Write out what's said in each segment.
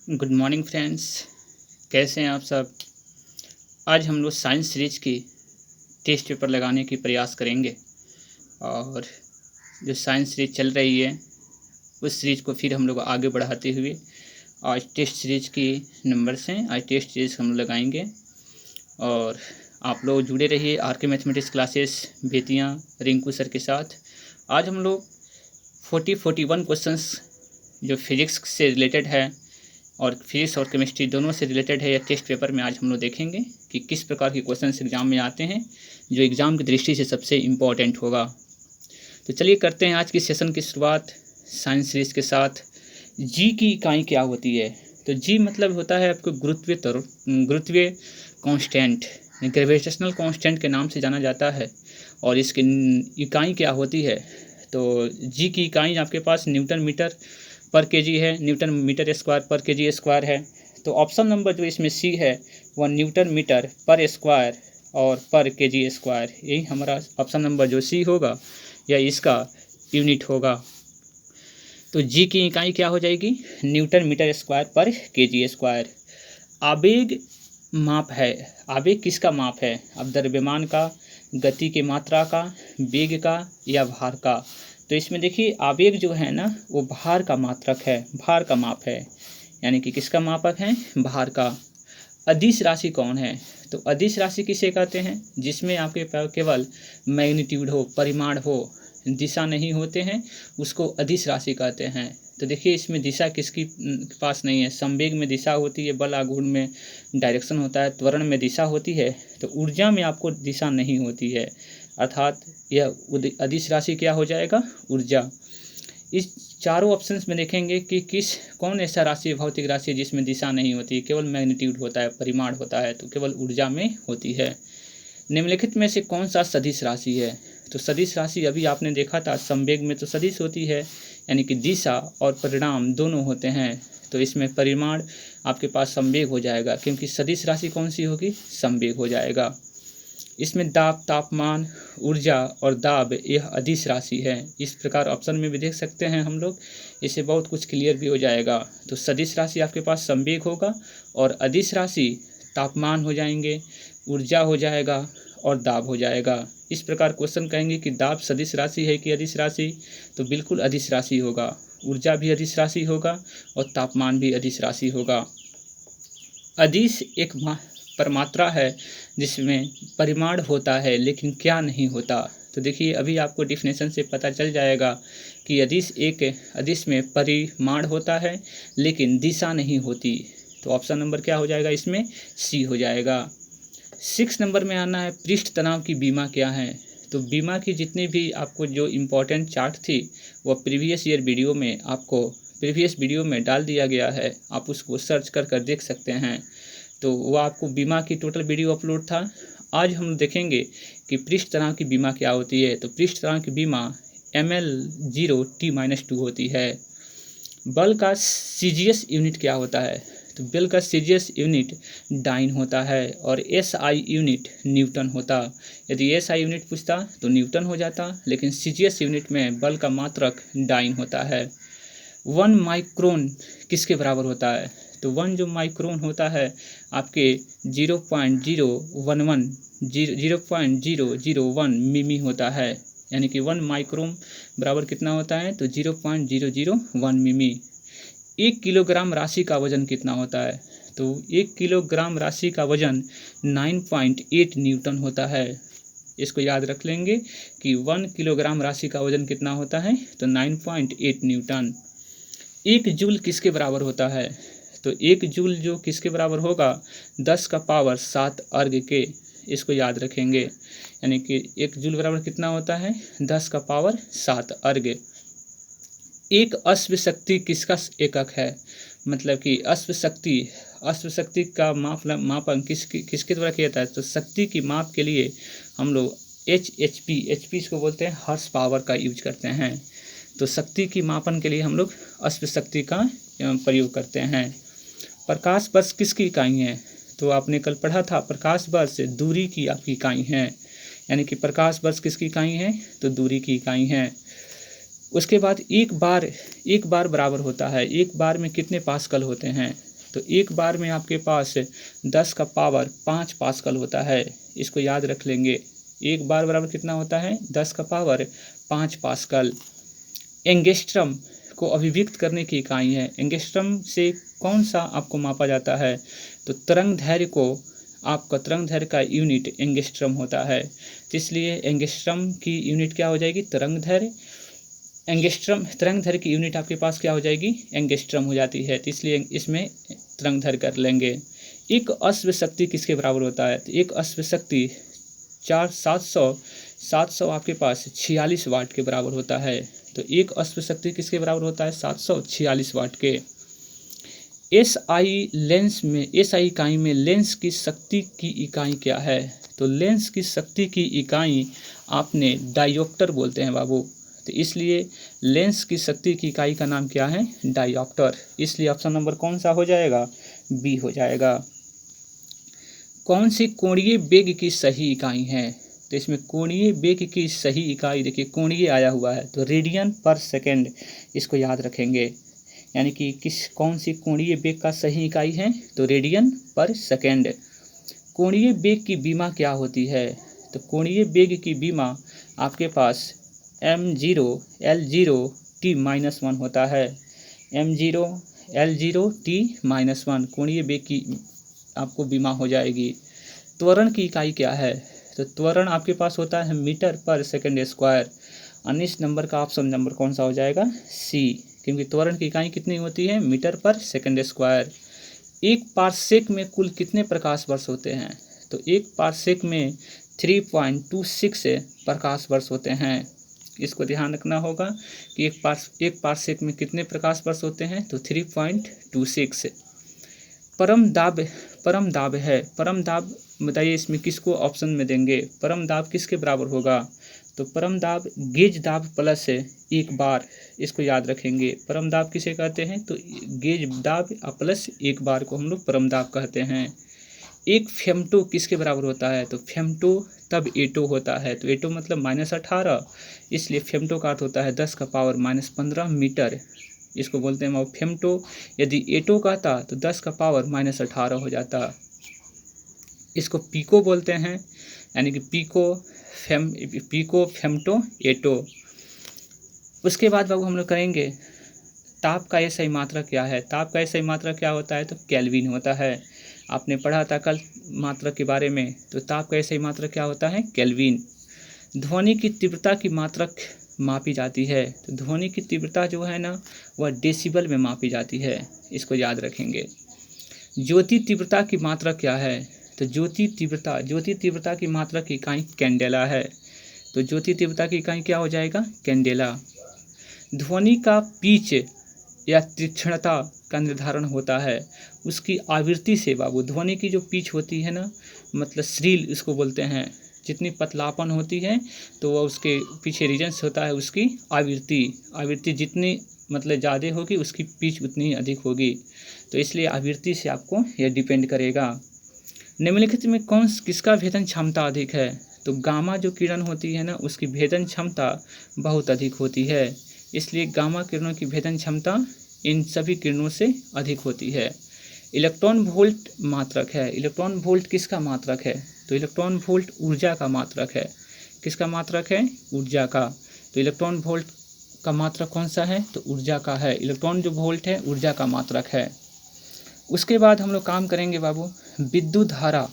Good morning friends. कैसे हैं आप सब। आज हम लोग साइंस सीरीज की टेस्ट पेपर लगाने की प्रयास करेंगे और जो साइंस सीरीज चल रही है उस सीरीज को फिर हम लोग आगे बढ़ाते हुए आज टेस्ट सीरीज की नंबर्स हैं। आज टेस्ट सीरीज हम लगाएंगे और आप लोग जुड़े रहिए आर के मैथमेटिक्स क्लासेस बेतियाँ रिंकू सर के साथ। आज हम लोग 41 क्वेश्चंस जो फिजिक्स से रिलेटेड है और फिजिक्स और केमिस्ट्री दोनों से रिलेटेड है। या टेस्ट पेपर में आज हम लोग देखेंगे कि किस प्रकार के क्वेश्चन एग्जाम में आते हैं जो एग्ज़ाम की दृष्टि से सबसे इम्पोर्टेंट होगा। तो चलिए करते हैं आज की सेशन की शुरुआत साइंस सीरीज के साथ। जी की इकाई क्या होती है? तो जी मतलब होता है आपको गुरुत्वीय कांस्टेंट, ग्रेविटेशनल कांस्टेंट के नाम से जाना जाता है। और इसकी इकाई क्या होती है? तो जी की इकाई आपके पास न्यूटन मीटर पर केजी है, न्यूटन मीटर स्क्वायर पर केजी स्क्वायर है। तो ऑप्शन नंबर जो इसमें सी है वह न्यूटन मीटर पर स्क्वायर और पर केजी स्क्वायर, यही हमारा ऑप्शन नंबर जो सी होगा या इसका यूनिट होगा। तो जी की इकाई क्या हो जाएगी? न्यूटन मीटर स्क्वायर पर केजी स्क्वायर। आवेग माप है। आवेग किसका माप है? अब द्रव्यमान का, गति की मात्रा का, वेग का या भार का। तो इसमें देखिए आवेग जो है ना वो भार का मात्रक है, भार का माप है, यानी कि किसका मापक है? भार का। अदिश राशि कौन है? तो अदिश राशि किसे कहते हैं? जिसमें आपके केवल मैग्नीट्यूड हो, परिमाण हो, दिशा नहीं होते हैं, उसको अदिश राशि कहते हैं। तो देखिए इसमें दिशा किसकी पास नहीं है? संवेग में दिशा होती है, बल आघूर्ण में डायरेक्शन होता है, त्वरण में दिशा होती है, तो ऊर्जा में आपको दिशा नहीं होती है। अर्थात यह अदिश राशि क्या हो जाएगा? ऊर्जा। इस चारों ऑप्शंस में देखेंगे कि कौन ऐसा राशि, भौतिक राशि जिसमें दिशा नहीं होती, केवल मैग्नीट्यूड होता है, परिमाण होता है, तो केवल ऊर्जा में होती है। निम्नलिखित में से कौन सा सदिश राशि है? तो सदिश राशि अभी आपने देखा था संवेग में तो सदिश होती है, यानी कि दिशा और परिणाम दोनों होते हैं। तो इसमें परिमाण आपके पास संवेग हो जाएगा, क्योंकि सदिश राशि कौन सी होगी? संवेग हो जाएगा। इसमें दाब, तापमान, ऊर्जा और दाब यह अदिश राशि है। इस प्रकार ऑप्शन में भी देख सकते हैं हम लोग, इससे बहुत कुछ क्लियर भी हो जाएगा। तो सदिश राशि आपके पास संवेग होगा और अदिश राशि तापमान हो जाएंगे, ऊर्जा हो जाएगा और दाब हो जाएगा। इस प्रकार क्वेश्चन कहेंगे कि दाब सदिश राशि है कि अदिश राशि? तो बिल्कुल अदिश राशि होगा। ऊर्जा भी अदिश राशि होगा और तापमान भी अदिश राशि होगा। अदिश एक परमात्रा है जिसमें परिमाण होता है लेकिन क्या नहीं होता। तो देखिए अभी आपको डिफिनेशन से पता चल जाएगा कि अदिश में परिमाण होता है लेकिन दिशा नहीं होती। तो ऑप्शन नंबर क्या हो जाएगा? इसमें सी हो जाएगा। 6 नंबर में आना है पृष्ठ तनाव की बीमा क्या है? तो बीमा की जितनी भी आपको जो इम्पोर्टेंट चार्ट थी वह प्रीवियस वीडियो में डाल दिया गया है, आप उसको सर्च कर देख सकते हैं। तो वह आपको बीमा की टोटल वीडियो अपलोड था। आज हम देखेंगे कि पृष्ठ तनाव की बीमा क्या होती है। तो पृष्ठ तनाव की बीमा ML0T-2 होती है। बल का सीजीएस यूनिट क्या होता है? तो बल का सीजीएस यूनिट डाइन होता है और एसआई यूनिट न्यूटन होता। यदि एसआई यूनिट पूछता तो न्यूटन हो जाता, लेकिन सीजीएस यूनिट में बल का मात्रक डाइन होता है। 1 माइक्रोन किसके बराबर होता है? तो 1 जो माइक्रोन होता है आपके 0.001 मिमी होता है, यानी कि 1 माइक्रोन बराबर कितना होता है? तो 0.001 मिमी। 1 किलोग्राम राशि का वजन कितना होता है? तो 1 किलोग्राम राशि का वजन 9.8 न्यूटन होता है। इसको याद रख लेंगे कि 1 किलोग्राम राशि का वजन कितना होता है? तो 9.8 न्यूटन। 1 जूल किसके बराबर होता है? तो 1 जूल जो किसके बराबर होगा? 10 का पावर 7 अर्ग के। इसको याद रखेंगे, यानी कि 1 जूल बराबर कितना होता है? 10 का पावर 7 अर्ग। एक अश्व शक्ति किसका एकक है? मतलब कि अश्व शक्ति का मापन किसके द्वारा किया जाता है? तो शक्ति की माप के लिए हम लोग HP इसको बोलते हैं हॉर्स पावर का यूज करते हैं। तो शक्ति की मापन के लिए हम लोग अश्व शक्ति का प्रयोग करते हैं। प्रकाश वर्ष किसकी इकाई है? तो आपने कल पढ़ा था प्रकाश वर्ष दूरी की आपकी इकाई है, यानी कि प्रकाश वर्ष किसकी इकाई है? तो दूरी की इकाई है। उसके बाद एक बार बराबर होता है, एक बार में कितने पास्कल होते हैं? तो एक बार में आपके पास 10 का पावर 5 पास्कल होता है, इसको याद रख लेंगे। एक बार बराबर कितना होता है? 10 का पावर 5 पास्कल। एंगस्ट्रम को अभिव्यक्त करने की इकाई है। एंगस्ट्रम से कौन सा आपको मापा जाता है? तो तरंग दैर्घ्य को, आपका तरंग दैर्घ्य का यूनिट एंगस्ट्रम होता है, तो इसलिए एंगस्ट्रम की यूनिट क्या हो जाएगी? तरंग दैर्घ्य। एंगस्ट्रम, तरंग दैर्घ्य की यूनिट आपके पास क्या हो जाएगी? एंगस्ट्रम हो जाती है, तो इसलिए इसमें तरंग दैर्घ्य कर लेंगे। एक अश्व शक्ति किसके बराबर होता है? तो एक अश्व शक्ति 700 आपके पास 46 वाट के बराबर होता है। तो एक अश्व शक्ति किसके बराबर होता है? 746 वाट के। एसआई लेंस में, एसआई इकाई में लेंस की शक्ति की इकाई क्या है? तो लेंस की शक्ति की इकाई आपने डायोप्टर बोलते हैं बाबू, तो इसलिए लेंस की शक्ति की इकाई का नाम क्या है? डायोप्टर। इसलिए ऑप्शन नंबर कौन सा हो जाएगा? बी हो जाएगा। कौन सी कोणीय वेग की सही इकाई है? तो इसमें कोणीय वेग की सही इकाई देखिए, कोणीय आया हुआ है तो रेडियन पर सेकेंड, इसको याद रखेंगे। यानी कि कौन सी कोणीय वेग का सही इकाई है? तो रेडियन पर सेकेंड। कोणीय वेग की बीमा क्या होती है? तो कोणीय वेग की बीमा आपके पास m0 l0 t-1 होता है। m0 l0 t-1 कोणीय वेग की आपको बीमा हो जाएगी। त्वरण की इकाई क्या है? तो त्वरण आपके पास होता है मीटर पर सेकेंड स्क्वायर। 19 नंबर का ऑप्शन नंबर कौन सा हो जाएगा? सी, क्योंकि त्वरण की इकाई कितनी होती है? मीटर पर सेकेंड स्क्वायर। एक पारसेक में कुल कितने प्रकाश वर्ष होते हैं? तो एक पारसेक में 3.26 प्रकाश वर्ष होते हैं। इसको ध्यान रखना होगा कि एक पारसेक में कितने प्रकाश वर्ष होते हैं? तो 3.26। परम दाब है। परम दाब बताइए इसमें किसको ऑप्शन में देंगे? परम दाब किसके बराबर होगा? तो परम दाब गेज दाब प्लस 1 बार, इसको याद रखेंगे। परम दाब किसे कहते हैं? तो गेज दाब प्लस 1 बार को हम लोग परम दाब कहते हैं। एक फेमटो किसके बराबर होता है? तो फेमटो तब एटो होता है, तो एटो मतलब -18, इसलिए फेमटो का अर्थ होता है 10 का पावर -15 मीटर, इसको बोलते हैं वो फेमटो। यदि एटो का था तो 10 का पावर -18 हो जाता, इसको पीको बोलते हैं। यानी कि पीको फेमटो एटो। उसके बाद बाबू हम लोग करेंगे ताप का SI मात्रा क्या है? ताप का SI मात्रा क्या होता है? तो केल्विन होता है। आपने पढ़ा था कल मात्रा के बारे में, तो ताप का SI मात्रा क्या होता है? केल्विन। ध्वनि की तीव्रता की मात्रक मापी जाती है, तो ध्वनि की तीव्रता जो है ना वह डेसिबल में मापी जाती है, इसको याद रखेंगे। ज्योति तीव्रता की मात्रा क्या है? तो ज्योति तीव्रता की मात्रा की इकाई कैंडेला है, तो ज्योति तीव्रता की इकाई क्या हो जाएगा? कैंडेला। ध्वनि का पिच या तीक्ष्णता का निर्धारण होता है उसकी आवृत्ति से बाबू। ध्वनि की जो पिच होती है ना, मतलब श्रील इसको बोलते हैं, जितनी पतलापन होती है तो वह उसके पीछे रीजन्स होता है उसकी आवृत्ति जितनी मतलब ज़्यादा होगी उसकी पिच उतनी ही अधिक होगी, तो इसलिए आवृत्ति से आपको यह डिपेंड करेगा। निम्नलिखित में किसका भेदन क्षमता अधिक है? तो गामा जो किरण होती है ना उसकी भेदन क्षमता बहुत अधिक होती है, इसलिए गामा किरणों की भेदन क्षमता इन सभी किरणों से अधिक होती है। इलेक्ट्रॉन वोल्ट मात्रक है। इलेक्ट्रॉन वोल्ट किसका मात्रक है? तो इलेक्ट्रॉन वोल्ट ऊर्जा का मात्रक है। किसका मात्रक है? ऊर्जा का। तो इलेक्ट्रॉन वोल्ट का मात्रक कौन सा है? तो ऊर्जा का है। इलेक्ट्रॉन जो वोल्ट है ऊर्जा का मात्रक है। उसके बाद हम लोग काम करेंगे बाबू विद्युत धारा।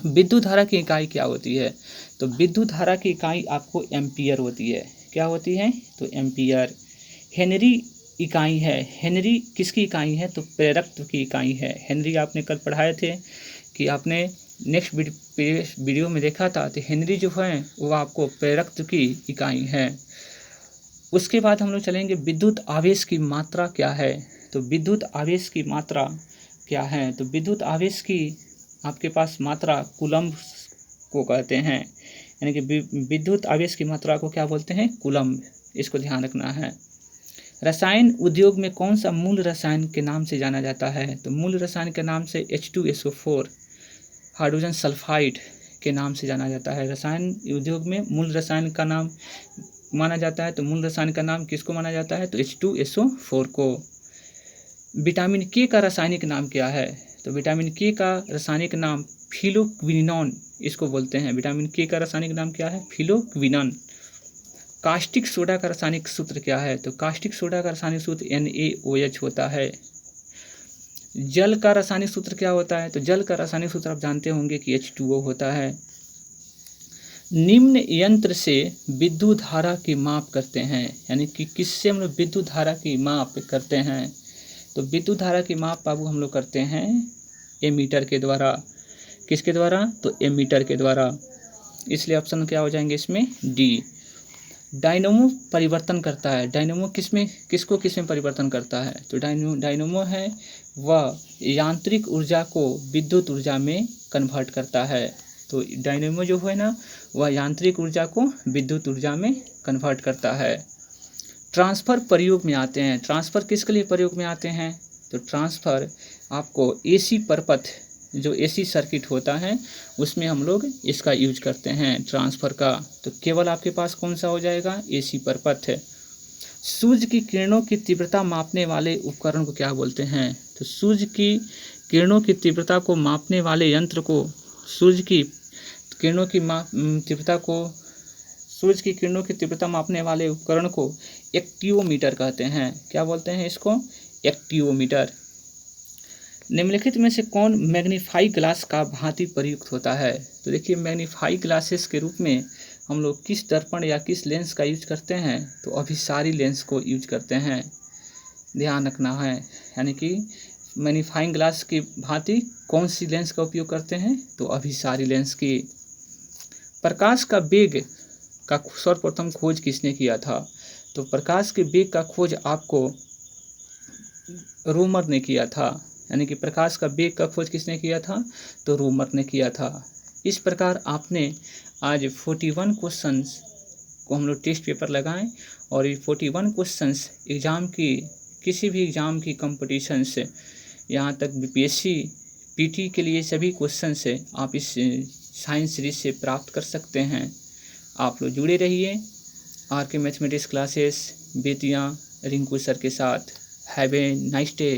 विद्युत धारा की इकाई क्या होती है? तो विद्युत धारा की इकाई आपको एम्पियर होती है। क्या होती है? तो एम्पियर। हेनरी इकाई है। हेनरी किसकी इकाई है? तो प्रेरकत्व की इकाई है। हेनरी आपने कल पढ़ाए थे कि आपने नेक्स्ट वीडियो में देखा था, तो हेनरी जो है वो आपको प्रेरकत्व की इकाई है। उसके बाद हम लोग चलेंगे विद्युत आवेश की मात्रा क्या है? तो विद्युत आवेश की मात्रा क्या है? तो विद्युत आवेश की आपके पास मात्रा कूलम्ब को कहते हैं। यानी कि विद्युत आवेश की मात्रा को क्या बोलते हैं? कूलम्ब, इसको ध्यान रखना है। रसायन उद्योग में कौन सा मूल रसायन के नाम से जाना जाता है? तो मूल रसायन के नाम से H2SO4 हाइड्रोजन सल्फाइड के नाम से जाना जाता है। रसायन उद्योग में मूल रसायन का नाम माना जाता है, तो मूल रसायन का नाम किसको माना जाता है? तो H2SO4 को। विटामिन के का रासायनिक नाम क्या है? तो विटामिन के का रासायनिक नाम फिलोक्विनोन इसको बोलते हैं। विटामिन के का रासायनिक नाम क्या है? फिलोक्विनोन। कास्टिक सोडा का रासायनिक सूत्र क्या है? तो कास्टिक सोडा का रासायनिक सूत्र NaOH होता है। जल का रासायनिक सूत्र क्या होता है? तो जल का रासायनिक सूत्र आप जानते होंगे कि H2O होता है। निम्न यंत्र से विद्युत धारा की माप करते हैं, यानी कि किससे हम लोग विद्युत धारा की माप करते हैं? तो विद्युत धारा की माप बाबू हम लोग करते हैं एमीटर के द्वारा। किसके द्वारा? तो एमीटर के द्वारा। इसलिए ऑप्शन क्या हो जाएंगे इसमें? डी। डायनेमो परिवर्तन करता है। डायनेमो किसको किसमें परिवर्तन करता है? तो डायनेमो है वह यांत्रिक ऊर्जा को विद्युत ऊर्जा में कन्वर्ट करता है। तो डायनेमो जो है ना, वह यांत्रिक ऊर्जा को विद्युत ऊर्जा में कन्वर्ट करता है। ट्रांसफ़र प्रयोग में आते हैं। ट्रांसफ़र किसके लिए प्रयोग में आते हैं? तो ट्रांसफ़र आपको AC परपथ, जो AC सर्किट होता है उसमें हम लोग इसका यूज करते हैं ट्रांसफ़र का। तो केवल आपके पास कौन सा हो जाएगा? AC परपथ है। सूर्य की किरणों की तीव्रता मापने वाले उपकरण को क्या बोलते हैं? तो सूर्य की किरणों की तीव्रता को मापने वाले यंत्र को, सूर्य की किरणों की तीव्रता मापने वाले उपकरण को एक्टियोमीटर कहते हैं। क्या बोलते हैं इसको? एक्टियोमीटर। निम्नलिखित में से कौन मैग्नीफाई ग्लास का भांति प्रयुक्त होता है? तो देखिए, मैग्नीफाई ग्लासेस के रूप में हम लोग किस दर्पण या किस लेंस का यूज करते हैं? तो अभिसारी लेंस को यूज करते हैं, ध्यान रखना है। यानी कि मैग्नीफाइंग ग्लास की भांति कौन सी लेंस का उपयोग करते हैं? तो अभिसारी लेंस की। प्रकाश का वेग का सर्वप्रथम खोज किसने किया था? तो प्रकाश के वेग का खोज आपको रोमर ने किया था। यानी कि प्रकाश का वेग का खोज किसने किया था? तो रोमर ने किया था। इस प्रकार आपने आज 41 क्वेश्चंस को हम लोग टेस्ट पेपर लगाएं, और ये 41 क्वेश्चंस एग्ज़ाम की, किसी भी एग्ज़ाम की कंपटीशन से, यहाँ तक BPSC PT के लिए सभी क्वेश्चन से आप इस साइंस सीरीज से प्राप्त कर सकते हैं। आप लोग जुड़े रहिए RK mathematics classes Bettiah Rinku sir के साथ। Have a nice day.